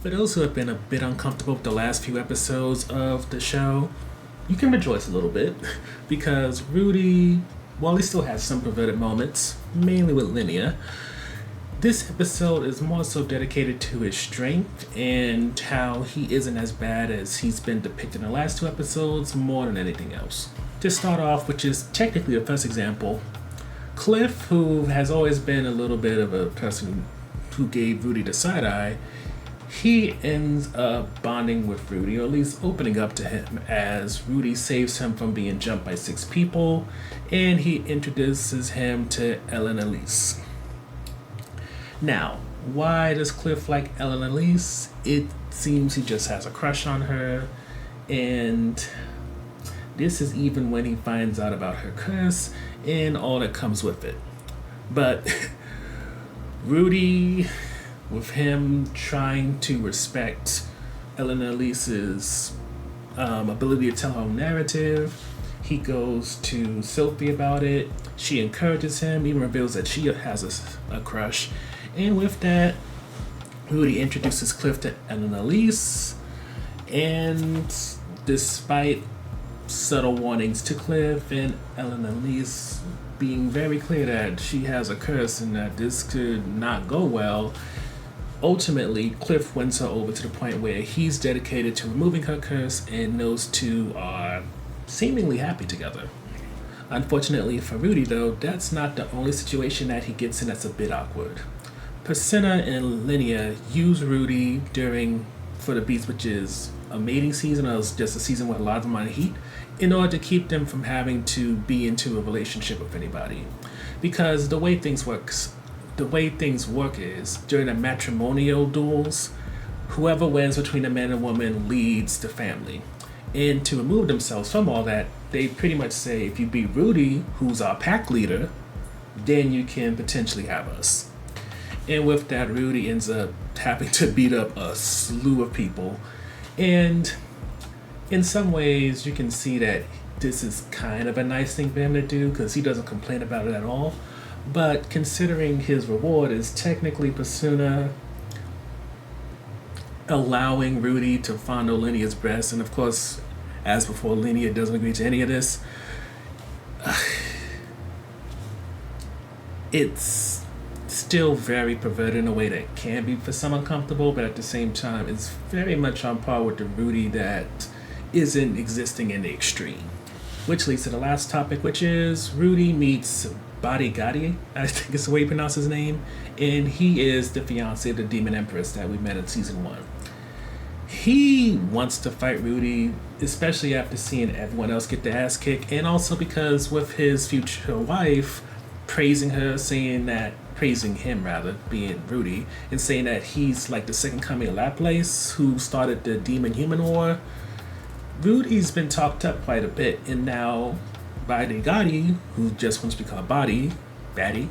For those who have been a bit uncomfortable with the last few episodes of the show, you can rejoice a little bit because Rudy, while he still has some perverted moments, mainly with Linnea, this episode is more so dedicated to his strength and how he isn't as bad as he's been depicted in the last two episodes more than anything else. To start off, which is technically the first example, Cliff, who has always been a little bit of a person who gave Rudy the side eye, he ends up bonding with Rudy, or at least opening up to him, as Rudy saves him from being jumped by 6 people, and he introduces him to Ellen Elise. Now, why does Cliff like Ellen Elise? It seems he just has a crush on her, and this is even when he finds out about her curse and all that comes with it. But Rudy, with him trying to respect Ellen Elise's ability to tell her own narrative, he goes to Sophie about it. She encourages him, even reveals that she has a crush. And with that, Rudy introduces Cliff to Ellen Elise. And despite subtle warnings to Cliff and Ellen Elise being very clear that she has a curse and that this could not go well, ultimately Cliff wins her over to the point where he's dedicated to removing her curse, and those two are seemingly happy together. Unfortunately for Rudy, though, that's not the only situation that he gets in that's a bit awkward. Priscilla and Linnea use Rudy for the Beast, which is a mating season, or just a season with a lot of them on heat, in order to keep them from having to be into a relationship with anybody. Because the way things work is, during the matrimonial duels, whoever wins between a man and woman leads the family. And to remove themselves from all that, they pretty much say, if you beat Rudy, who's our pack leader, then you can potentially have us. And with that, Rudy ends up having to beat up a slew of people. And in some ways, you can see that this is kind of a nice thing for him to do, because he doesn't complain about it at all. But considering his reward is technically Persona allowing Rudy to fondle Linnea's breast, and of course, as before, Linnea doesn't agree to any of this, it's still very perverted in a way that can be for some uncomfortable, but at the same time, it's very much on par with the Rudy that isn't existing in the extreme. Which leads to the last topic, which is Rudy meets Barigati, I think is the way you pronounce his name, and he is the fiance of the Demon Empress that we met in season 1. He wants to fight Rudy, especially after seeing everyone else get their ass kicked, and also because with his future wife praising him, being Rudy, and saying that he's like the second coming of Laplace, who started the Demon-Human War. Rudy's been talked up quite a bit, and now Barigati, who just wants to be called Batty, he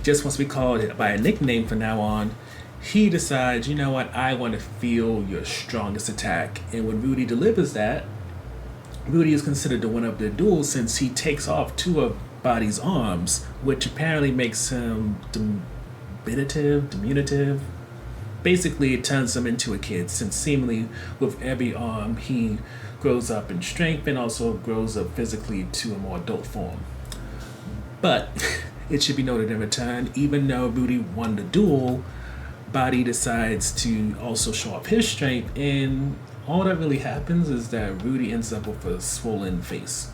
just wants to be called by a nickname from now on. He decides, you know what, I want to feel your strongest attack. And when Rudy delivers that, Rudy is considered the winner of the duel, since he takes off 2 of Body's arms, which apparently makes him diminutive. Basically, it turns him into a kid, since seemingly with every arm he grows up in strength and also grows up physically to a more adult form. But it should be noted in return, even though Rudy won the duel, Body decides to also show off his strength, and all that really happens is that Rudy ends up with a swollen face.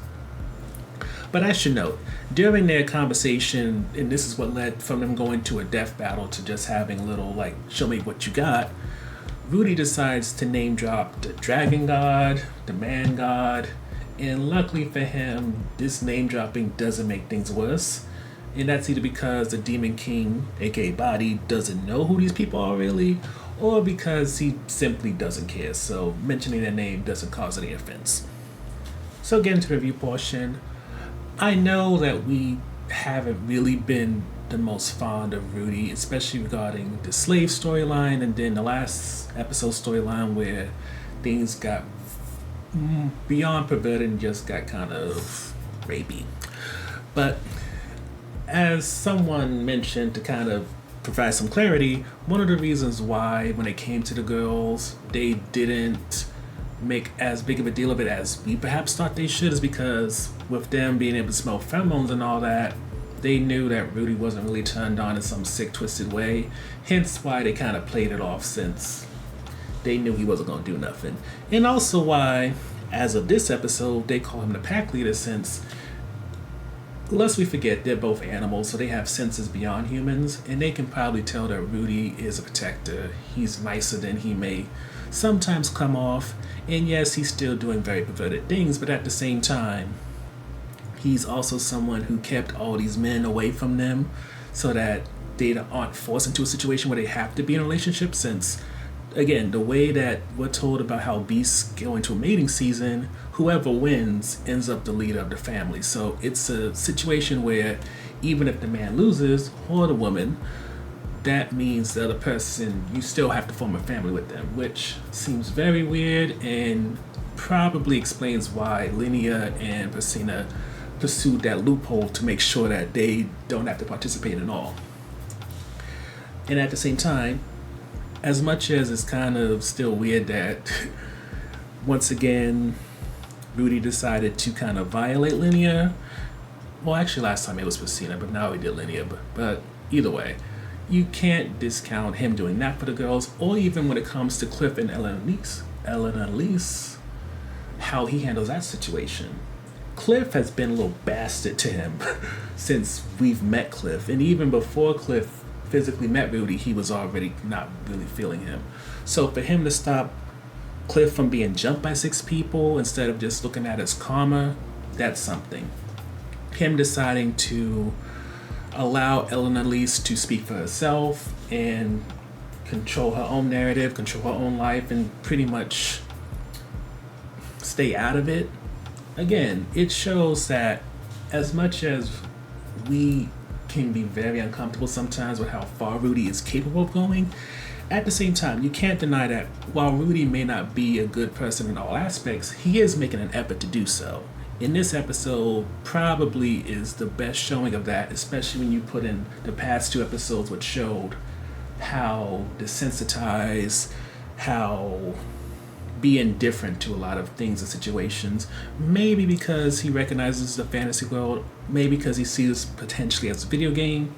But I should note, during their conversation, and this is what led from them going to a death battle to just having a little, show me what you got, Rudy decides to name drop the Dragon God, the Man God, and luckily for him, this name dropping doesn't make things worse. And that's either because the Demon King, aka Body, doesn't know who these people are really, or because he simply doesn't care, so mentioning their name doesn't cause any offense. So getting to the review portion, I know that we haven't really been the most fond of Rudy, especially regarding the slave storyline and then the last episode storyline where things got beyond perverted and just got kind of rapey. But as someone mentioned, to kind of provide some clarity, one of the reasons why when it came to the girls, they didn't make as big of a deal of it as we perhaps thought they should is because with them being able to smell pheromones and all that, they knew that Rudy wasn't really turned on in some sick, twisted way. Hence why they kind of played it off since they knew he wasn't going to do nothing. And also why, as of this episode, they call him the pack leader since, lest we forget, they're both animals, so they have senses beyond humans, and they can probably tell that Rudy is a protector. He's nicer than he may sometimes come off, and yes, he's still doing very perverted things, but at the same time, he's also someone who kept all these men away from them so that they aren't forced into a situation where they have to be in a relationship since, again, the way that we're told about how beasts go into a mating season, whoever wins ends up the leader of the family. So it's a situation where even if the man loses or the woman, that means the other person, you still have to form a family with them, which seems very weird and probably explains why Linnea and Persina pursued that loophole to make sure that they don't have to participate at all. And at the same time, as much as it's kind of still weird that once again Rudy decided to kind of violate Linnea, well actually last time it was Persina, but now he did Linnea, but either way, you can't discount him doing that for the girls, or even when it comes to Cliff and Elena-Lise, how he handles that situation. Cliff has been a little bastard to him since we've met Cliff, and even before Cliff physically met Rudy, he was already not really feeling him. So for him to stop Cliff from being jumped by 6 people instead of just looking at it as karma, that's something. Him deciding to allow Elena-Lise to speak for herself and control her own narrative, control her own life, and pretty much stay out of it. Again, it shows that as much as we can be very uncomfortable sometimes with how far Rudy is capable of going, at the same time, you can't deny that while Rudy may not be a good person in all aspects, he is making an effort to do so. In this episode, probably is the best showing of that, especially when you put in the past 2 episodes which showed how desensitized, how being different to a lot of things and situations, maybe because he recognizes the fantasy world, maybe because he sees potentially as a video game.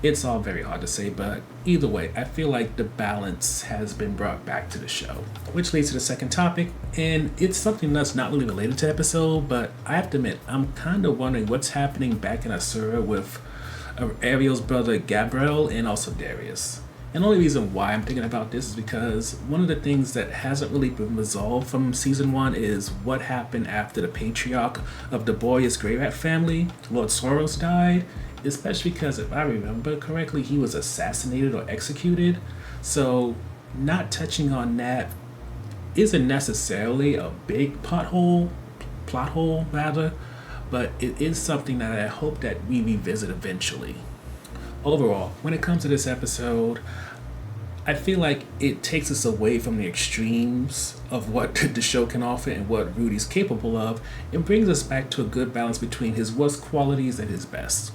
It's all very hard to say, but either way, I feel like the balance has been brought back to the show. Which leads to the second topic, and it's something that's not really related to the episode, but I have to admit, I'm kind of wondering what's happening back in Asura with Ariel's brother Gabriel and also Darius. And the only reason why I'm thinking about this is because one of the things that hasn't really been resolved from season 1 is what happened after the patriarch of the Boreas Grey Rat family, Lord Soros, died, especially because if I remember correctly, he was assassinated or executed. So not touching on that isn't necessarily a big plot hole, but it is something that I hope that we revisit eventually. Overall, when it comes to this episode, I feel like it takes us away from the extremes of what the show can offer and what Rudy's capable of, and brings us back to a good balance between his worst qualities and his best.